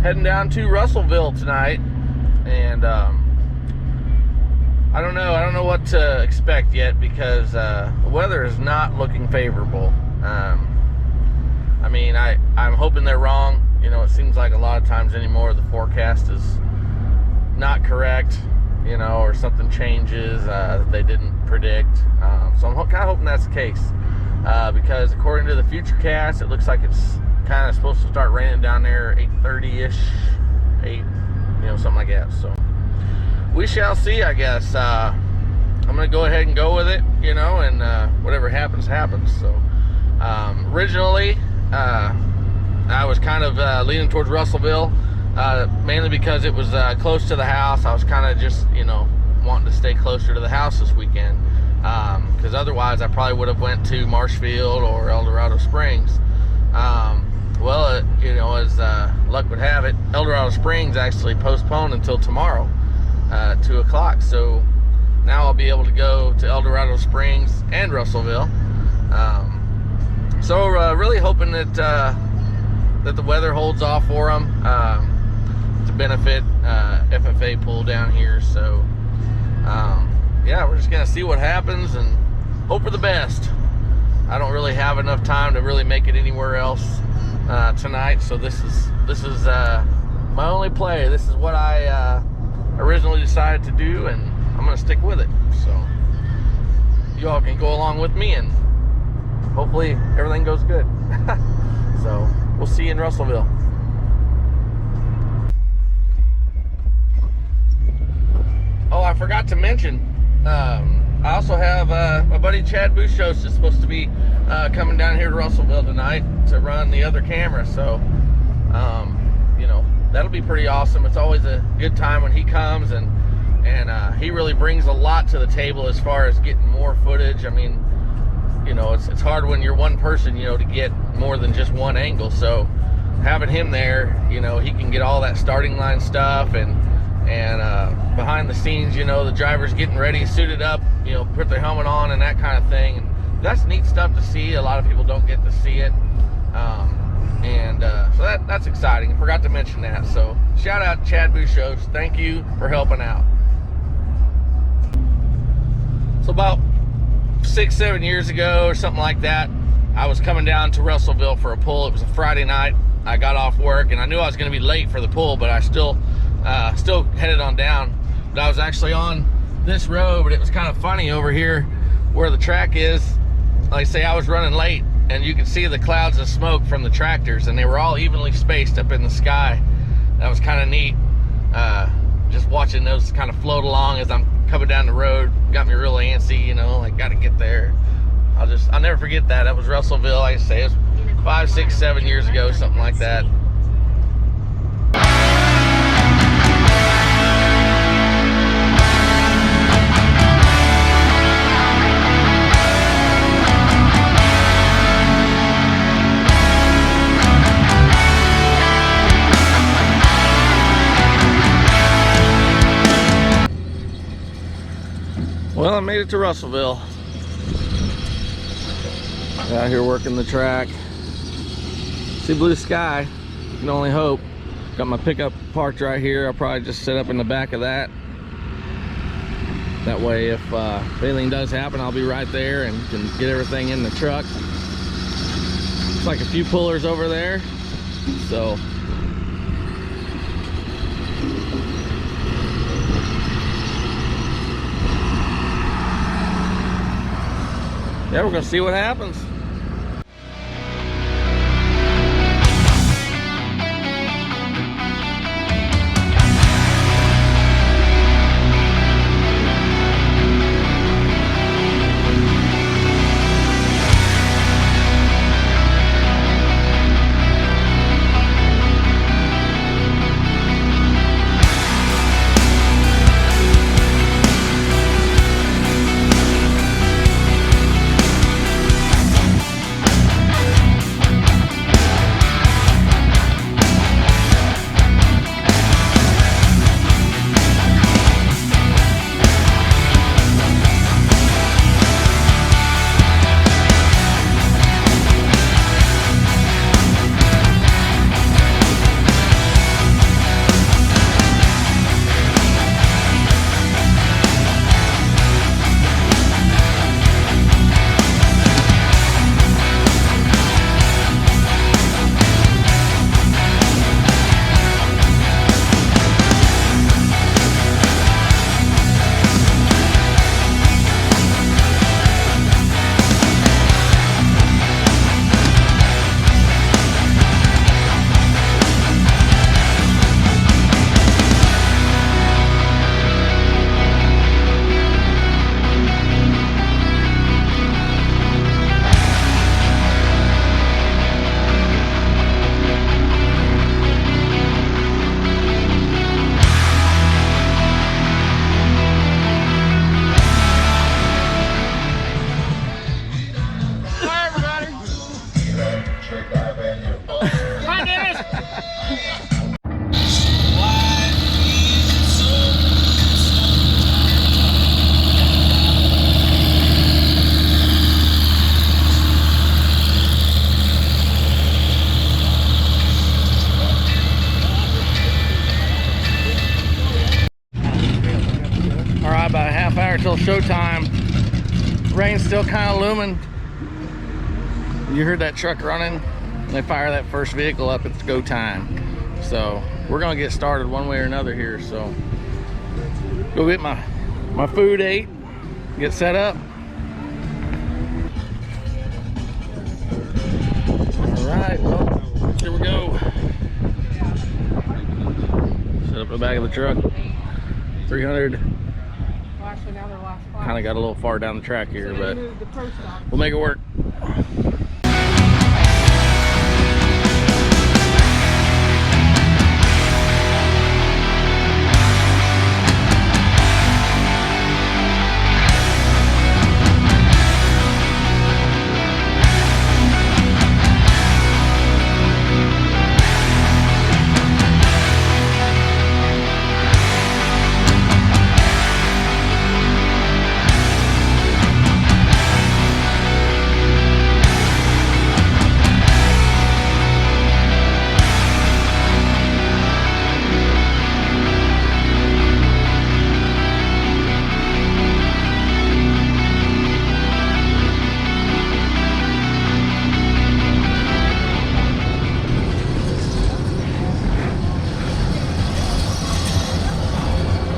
heading down to Russellville tonight, and I don't know what to expect yet, because the weather is not looking favorable. I mean, I'm hoping they're wrong. You know, it seems like a lot of times anymore the forecast is not correct, you know, or something changes that they didn't predict. So I'm kind of hoping that's the case, because according to the Futurecast, it looks like it's kind of supposed to start raining down there 8:30-ish, 8, you know, something like that. So we shall see, I guess. I'm going to go ahead and go with it, you know, and whatever happens, happens. So originally, I was kind of leaning towards Russellville, mainly because it was close to the house. I was kind of just, you know, wanting to stay closer to the house this weekend, because otherwise I probably would have went to Marshfield or El Dorado Springs. Well, you know, as luck would have it, El Dorado Springs actually postponed until tomorrow, 2 o'clock. So now I'll be able to go to El Dorado Springs and Russellville. So really hoping that the weather holds off for them, to benefit FFA pool down here. So yeah, we're just gonna see what happens and hope for the best. I don't really have enough time to really make it anywhere else tonight, so this is my only play. This is what I originally decided to do, and I'm gonna stick with it. So you all can go along with me, and hopefully everything goes good. So we'll see you in Russellville. Oh, I forgot to mention, I also have my buddy Chad Bushos is supposed to be coming down here to Russellville tonight to run the other camera. So you know, that'll be pretty awesome. It's always a good time when he comes, and he really brings a lot to the table as far as getting more footage. I mean, you know, it's hard when you're one person, you know, to get more than just one angle. So having him there, you know, he can get all that starting line stuff, and behind the scenes, you know, the drivers getting ready, suited up, you know, put their helmet on and that kind of thing. And that's neat stuff to see. A lot of people don't get to see it. So that's exciting. I forgot to mention that. So shout out Chad Bushos. Thank you for helping out. So about 6-7 years ago or something like that, I was coming down to Russellville for a pull. It was a Friday night. I got off work, and I knew I was going to be late for the pull, but I still headed on down. But I was actually on this road, but it was kind of funny over here where the track is. Like I say, I was running late, and you could see the clouds of smoke from the tractors, and they were all evenly spaced up in the sky. That was kind of neat. Just watching those kind of float along as I'm coming down the road got me real antsy, you know, like gotta get there. I'll never forget that. That was Russellville. Like I say, it was 5, 6, 7 years ago, something like that. Well, I made it to Russellville. Out here working the track. See blue sky. You can only hope. Got my pickup parked right here. I'll probably just sit up in the back of that. That way, if anything does happen, I'll be right there and can get everything in the truck. Looks like a few pullers over there. So yeah, we're gonna see what happens. till showtime. Rain's still kind of looming. You heard that truck running. They fire that first vehicle up, it's go time. So we're gonna get started one way or another here. So go get my food ate, get set up. All right, well, here we go. Set up the back of the truck. 300. Kind of got a little far down the track here, but we'll make it work.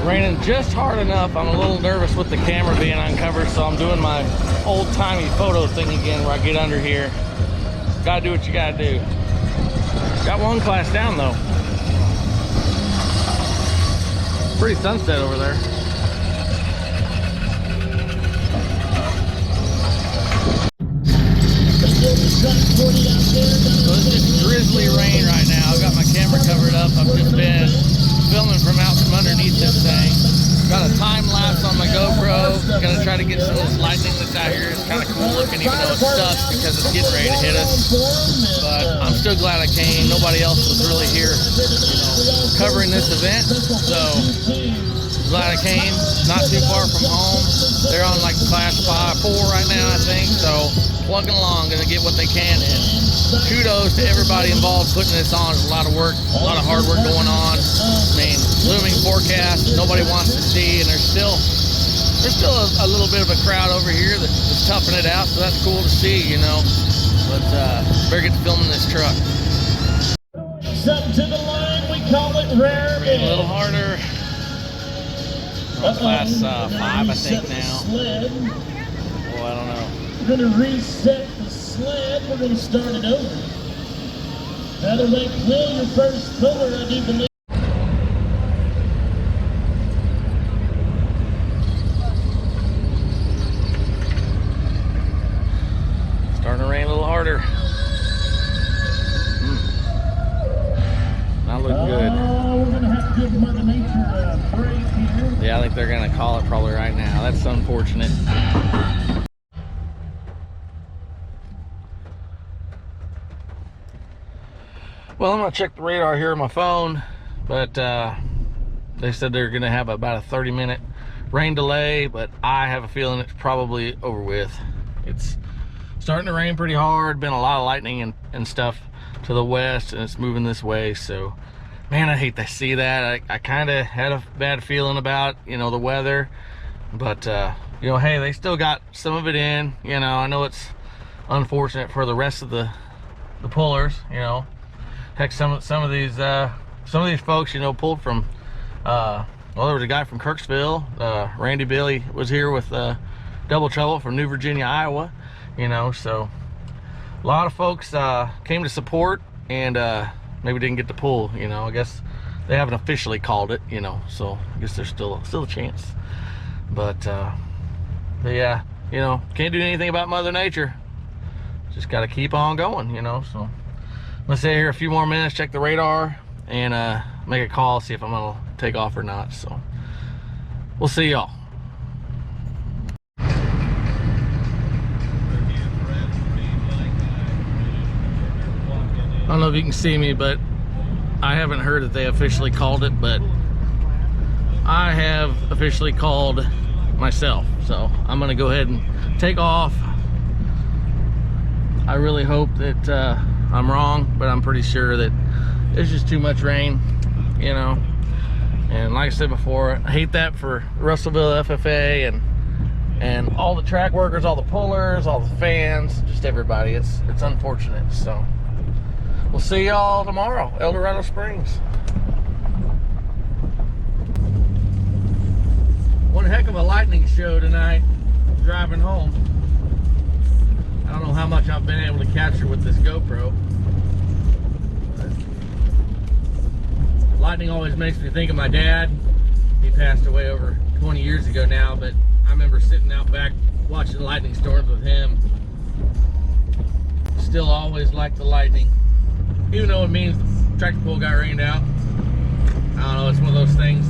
Raining just hard enough. I'm a little nervous with the camera being uncovered, so I'm doing my old-timey photo thing again where I get under here. Gotta do what you gotta do. Got one class down though. Pretty sunset over there. So it's just drizzly rain right now. I've got my camera covered up. I've just been filming from out from underneath this thing. Got a time lapse on my GoPro. Gonna try to get some of this lightning that's out here. It's kind of cool looking, even though it's stuck because it's getting ready to hit us. But I'm still glad I came. Nobody else was really here, covering this event. So glad I came. Not too far from home. They're on like class 5-4 right now, I think. So plugging along, gonna get what they can in. Kudos to everybody involved putting this on. There's a lot of work, a lot of hard work going on. I mean, looming forecast, nobody wants to see, and there's still a little bit of a crowd over here that's toughing it out, so that's cool to see, you know. But better get to filming this truck. Up to the line, we call it rare. A little harder. We're on class 5, I think now. Oh, I don't know. We're going to reset the sled. We're going to start it over. That'll make clear your first puller, I do believe. Starting to rain a little harder. Not looking good. We're going to have to give Mother Nature a break here. Yeah, I think they're going to call it probably right now. That's unfortunate. Well, I'm gonna check the radar here on my phone, but they said they're gonna have about a 30-minute rain delay, but I have a feeling it's probably over with. It's starting to rain pretty hard, been a lot of lightning and stuff to the west, and it's moving this way. So man, I hate to see that. I kind of had a bad feeling about, you know, the weather, but you know, hey, they still got some of it in. You know, I know it's unfortunate for the rest of the pullers, you know. Heck, some of these folks, you know, pulled from well, there was a guy from Kirksville, Randy Billy was here with Double Trouble from New Virginia, Iowa, you know. So a lot of folks came to support, and maybe didn't get to pull, you know. I guess they haven't officially called it, you know, so I guess there's still a chance. But yeah, you know, can't do anything about Mother Nature. Just got to keep on going, you know. So let's stay here a few more minutes, check the radar, and make a call, see if I'm gonna take off or not. So we'll see y'all. I don't know if you can see me, but I haven't heard that they officially called it, but I have officially called myself. So I'm gonna go ahead and take off. I really hope that I'm wrong, but I'm pretty sure that it's just too much rain, you know. And like I said before, I hate that for Russellville FFA, and and all the track workers, all the pullers, all the fans, just everybody. It's unfortunate. So we'll see y'all tomorrow, El Dorado Springs. One heck of a lightning show tonight driving home. I don't know how much I've been able to capture with this GoPro. Lightning always makes me think of my dad. He passed away over 20 years ago now, but I remember sitting out back watching lightning storms with him. Still always liked the lightning, even though it means the tractor pull got rained out. I don't know, it's one of those things.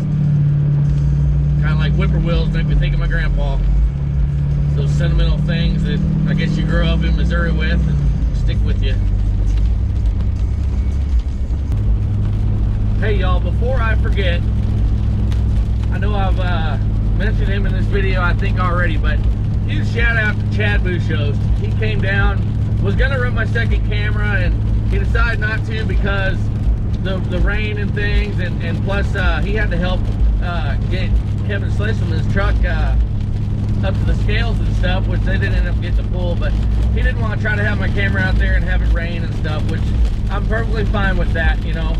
Kind of like whippoorwills make me think of my grandpa. Those sentimental things that I guess you grow up in Missouri with and stick with you. Hey y'all, before I forget, I know I've mentioned him in this video I think already, but huge shout out to Chad Bouchos. He came down, was gonna run my second camera, and he decided not to because the rain and things, and plus he had to help get Kevin Slisselman's truck up to the scales and stuff, which they didn't end up getting to pull, but he didn't want to try to have my camera out there and have it rain and stuff, which I'm perfectly fine with that, you know.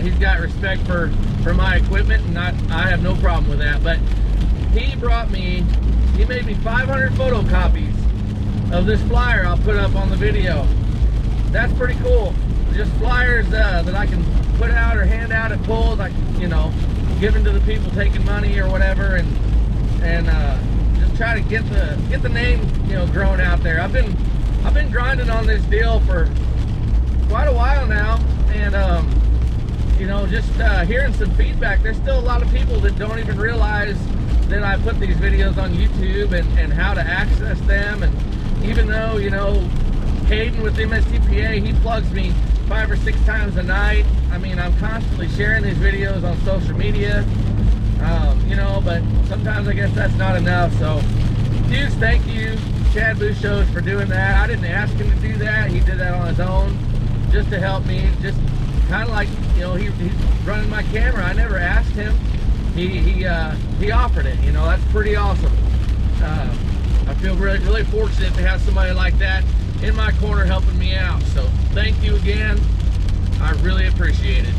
He's got respect for my equipment, and I have no problem with that. But he made me 500 photocopies of this flyer I'll put up on the video. That's pretty cool. Just flyers that I can put out or hand out at pulls, like, you know, giving to the people taking money or whatever, and just try to get the name, you know, growing out there. I've been grinding on this deal for quite a while now, and you know, just hearing some feedback. There's still a lot of people that don't even realize that I put these videos on YouTube and how to access them. And even though, you know, Caden with MSTPA, he plugs me 5 or 6 times a night. I mean, I'm constantly sharing these videos on social media, you know, but sometimes I guess that's not enough. So huge thank you, Chad Bouchos, for doing that. I didn't ask him to do that. He did that on his own just to help me, just kind of like, you know, he's running my camera. I never asked him. He offered it. You know, that's pretty awesome. I feel really, really fortunate to have somebody like that in my corner helping me out. So thank you again. I really appreciate it.